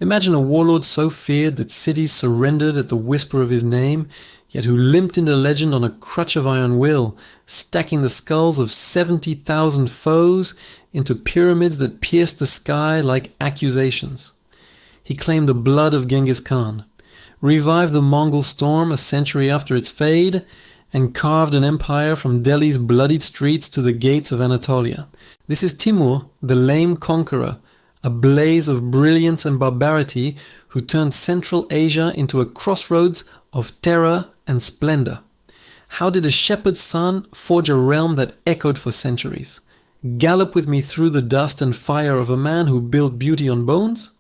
Imagine a warlord so feared that cities surrendered at the whisper of his name, yet who limped into legend on a crutch of iron will, stacking the skulls of 70,000 foes into pyramids that pierced the sky like accusations. He claimed the blood of Genghis Khan, revived the Mongol storm a century after its fade, and carved an empire from Delhi's bloodied streets to the gates of Anatolia. This is Timur, the lame conqueror, a blaze of brilliance and barbarity who turned Central Asia into a crossroads of terror and splendor. How did a shepherd's son forge a realm that echoed for centuries? Gallop with me through the dust and fire of a man who built beauty on bones?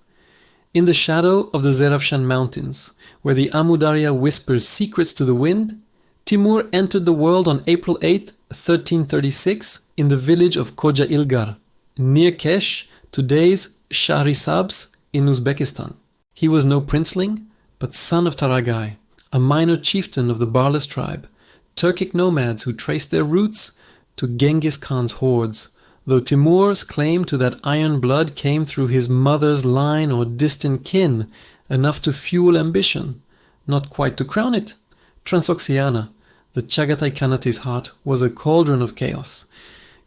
In the shadow of the Zarafshan mountains, where the Amu Darya whispers secrets to the wind, Timur entered the world on April 8, 1336, in the village of Koja Ilgar, near Kesh, today's Shahrisabz in Uzbekistan. He was no princeling, but son of Taragai, a minor chieftain of the Barlas tribe, Turkic nomads who traced their roots to Genghis Khan's hordes, though Timur's claim to that iron blood came through his mother's line or distant kin, enough to fuel ambition, not quite to crown it. Transoxiana, the Chagatai Khanate's heart, was a cauldron of chaos.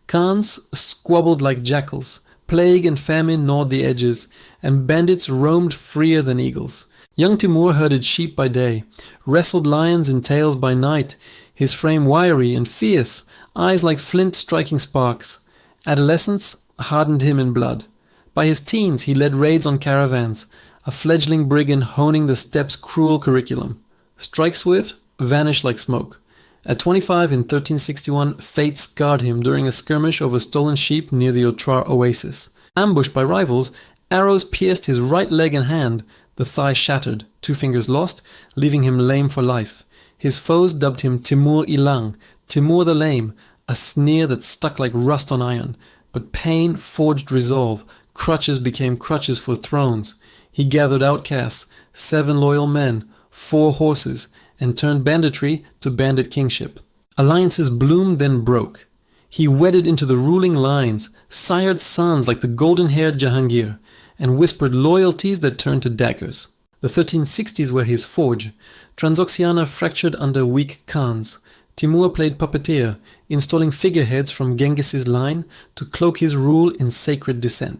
Khans squabbled like jackals, plague and famine gnawed the edges, and bandits roamed freer than eagles. Young Timur herded sheep by day, wrestled lions in tails by night, his frame wiry and fierce, eyes like flint striking sparks. Adolescence hardened him in blood. By his teens he led raids on caravans, a fledgling brigand honing the steppes' cruel curriculum. Strike swift, vanish like smoke. At 25 in 1361, fate scarred him during a skirmish over stolen sheep near the Otrar oasis. Ambushed by rivals, arrows pierced his right leg and hand, the thigh shattered, 2 fingers lost, leaving him lame for life. His foes dubbed him Timur Ilang, Timur the Lame, a sneer that stuck like rust on iron. But pain forged resolve, crutches became crutches for thrones. He gathered outcasts, 7 loyal men, 4 horses, and turned banditry to bandit kingship. Alliances bloomed then broke. He wedded into the ruling lines, sired sons like the golden-haired Jahangir, and whispered loyalties that turned to daggers. The 1360s were his forge. Transoxiana fractured under weak Khans. Timur played puppeteer, installing figureheads from Genghis's line to cloak his rule in sacred descent.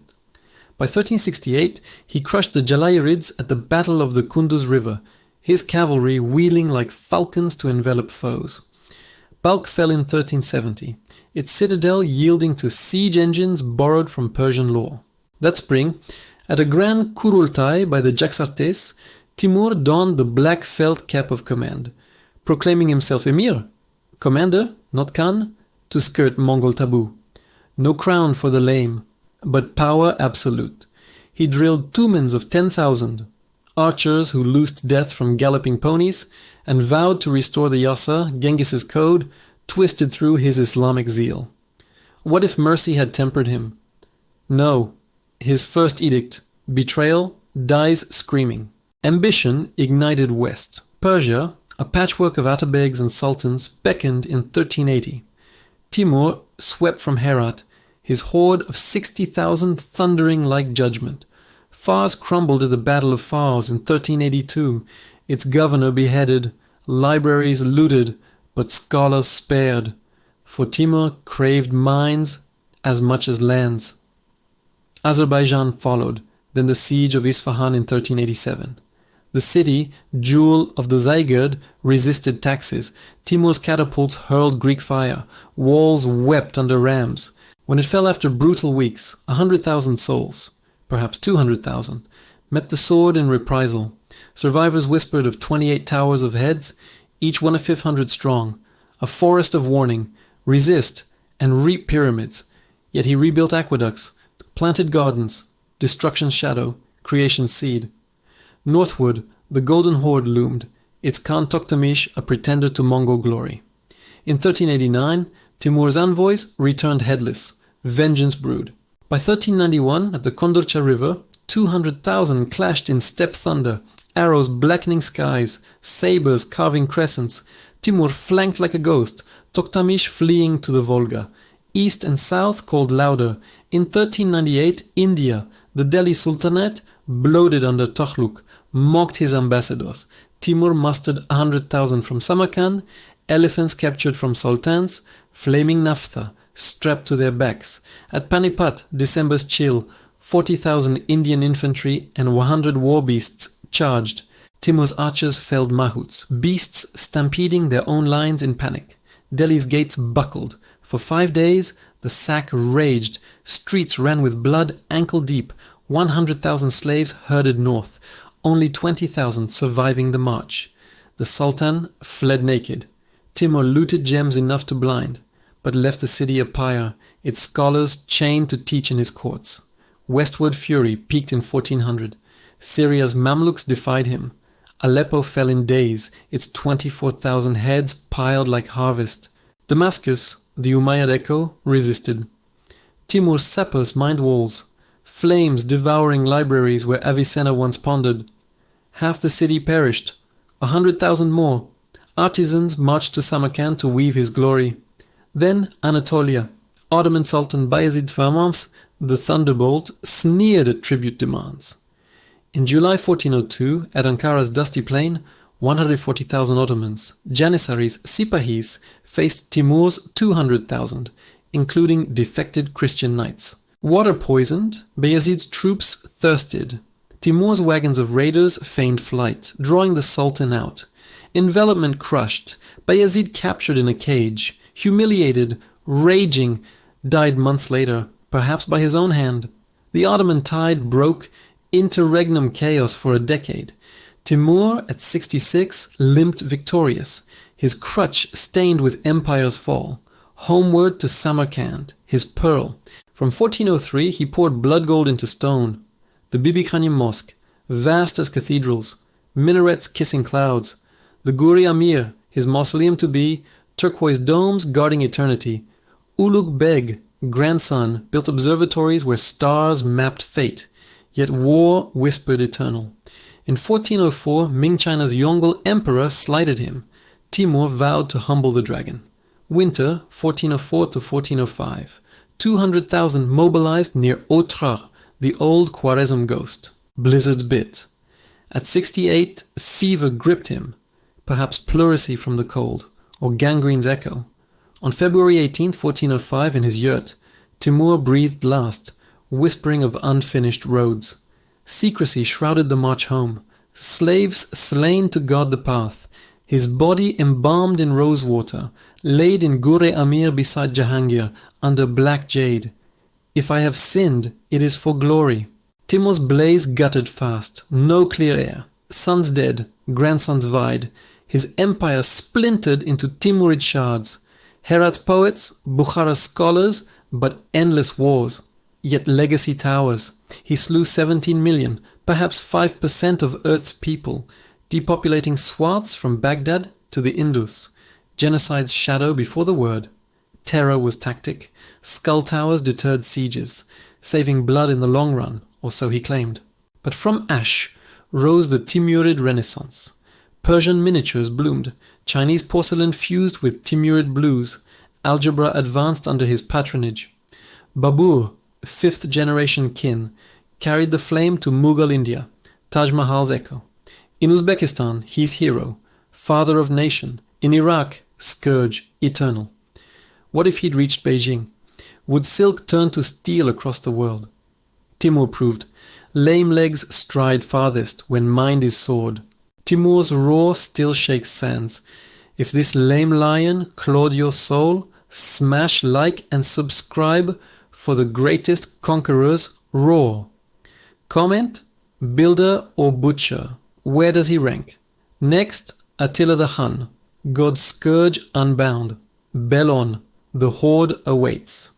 By 1368, he crushed the Jalayirids at the Battle of the Kunduz River, his cavalry wheeling like falcons to envelop foes. Balkh fell in 1370, its citadel yielding to siege engines borrowed from Persian law. That spring, at a grand Kurultai by the Jaxartes, Timur donned the black felt cap of command, proclaiming himself Emir, commander, not Khan, to skirt Mongol taboo. No crown for the lame, but power absolute. He drilled Tumens of 10,000, archers who loosed death from galloping ponies, and vowed to restore the Yasa, Genghis's code, twisted through his Islamic zeal. What if mercy had tempered him? No. His first edict, betrayal, dies screaming. Ambition ignited west. Persia, a patchwork of Atabegs and sultans, beckoned in 1380. Timur swept from Herat, his horde of 60,000 thundering like judgment. Fars crumbled at the Battle of Fars in 1382, its governor beheaded, libraries looted, but scholars spared, for Timur craved minds as much as lands. Azerbaijan followed, then the siege of Isfahan in 1387. The city, jewel of the Zaygerd, resisted taxes. Timur's catapults hurled Greek fire. Walls wept under rams. When it fell after brutal weeks, 100,000 souls, perhaps 200,000, met the sword in reprisal. Survivors whispered of 28 towers of heads, each 1/500 strong, a forest of warning, resist, and reap pyramids. Yet he rebuilt aqueducts, planted gardens, destruction's shadow, creation's seed. Northward, the Golden Horde loomed, its Khan Toktamish a pretender to Mongol glory. In 1389, Timur's envoys returned headless, vengeance brewed. By 1391, at the Kondurcha River, 200,000 clashed in steppe thunder, arrows blackening skies, sabers carving crescents. Timur flanked like a ghost, Toktamish fleeing to the Volga. East and south called louder. In 1398, India, the Delhi Sultanate, bloated under Tughluk, mocked his ambassadors. Timur mustered 100,000 from Samarkand, elephants captured from sultans, flaming naphtha strapped to their backs. At Panipat, December's chill, 40,000 Indian infantry and 100 war beasts charged. Timur's archers felled mahouts, beasts stampeding their own lines in panic. Delhi's gates buckled. For 5 days, the sack raged. Streets ran with blood ankle deep. 100,000 slaves herded north, only 20,000 surviving the march. The Sultan fled naked. Timur looted gems enough to blind, but left the city a pyre, its scholars chained to teach in his courts. Westward fury peaked in 1400. Syria's Mamluks defied him. Aleppo fell in days, its 24,000 heads piled like harvest. Damascus, the Umayyad echo, resisted. Timur's sappers mined walls, flames devouring libraries where Avicenna once pondered. Half the city perished, 100,000 more. Artisans marched to Samarkand to weave his glory. Then Anatolia. Ottoman Sultan Bayezid Farmans, the Thunderbolt, sneered at tribute demands. In July 1402, at Ankara's dusty plain, 140,000 Ottomans, Janissaries, Sipahis, faced Timur's 200,000, including defected Christian knights. Water poisoned, Bayezid's troops thirsted. Timur's wagons of raiders feigned flight, drawing the Sultan out. Envelopment crushed, Bayezid captured in a cage, humiliated, raging, died months later, perhaps by his own hand. The Ottoman tide broke, interregnum chaos for a decade. Timur, at 66, limped victorious, his crutch stained with empire's fall. Homeward to Samarkand, his pearl. From 1403 he poured blood gold into stone. The Bibi Khanim Mosque, vast as cathedrals, minarets kissing clouds. The Guri Amir, his mausoleum to be, turquoise domes guarding eternity. Ulugh Beg, grandson, built observatories where stars mapped fate, yet war whispered eternal. In 1404, Ming China's Yongle emperor slighted him. Timur vowed to humble the dragon. Winter, 1404 to 1405. 200,000 mobilized near Otrar, the old Khwarezm ghost. Blizzards bit. At 68, fever gripped him, perhaps pleurisy from the cold, or gangrene's echo. On February 18, 1405, in his yurt, Timur breathed last, whispering of unfinished roads. Secrecy shrouded the march home, slaves slain to guard the path, his body embalmed in rosewater, laid in Gure Amir beside Jahangir, under black jade. If I have sinned, it is for glory. Timur's blaze guttered fast, no clear air. Sons dead, grandsons vied. His empire splintered into Timurid shards. Herat's poets, Bukhara's scholars, but endless wars. Yet legacy towers. He slew 17 million, perhaps 5% of Earth's people, depopulating swaths from Baghdad to the Indus. Genocide's shadow before the word. Terror was tactic. Skull towers deterred sieges, saving blood in the long run, or so he claimed. But from ash rose the Timurid Renaissance. Persian miniatures bloomed, Chinese porcelain fused with Timurid blues, algebra advanced under his patronage. Babur, fifth-generation kin, carried the flame to Mughal India, Taj Mahal's echo. In Uzbekistan, he's hero, father of nation. In Iraq, scourge, eternal. What if he'd reached Beijing? Would silk turn to steel across the world? Timur proved, lame legs stride farthest when mind is soared. Timur's roar still shakes sands. If this lame lion clawed your soul, smash like and subscribe for the greatest conquerors roar. Comment, builder or butcher, where does he rank? Next, Attila the Hun, God's scourge unbound. Bell on, the horde awaits.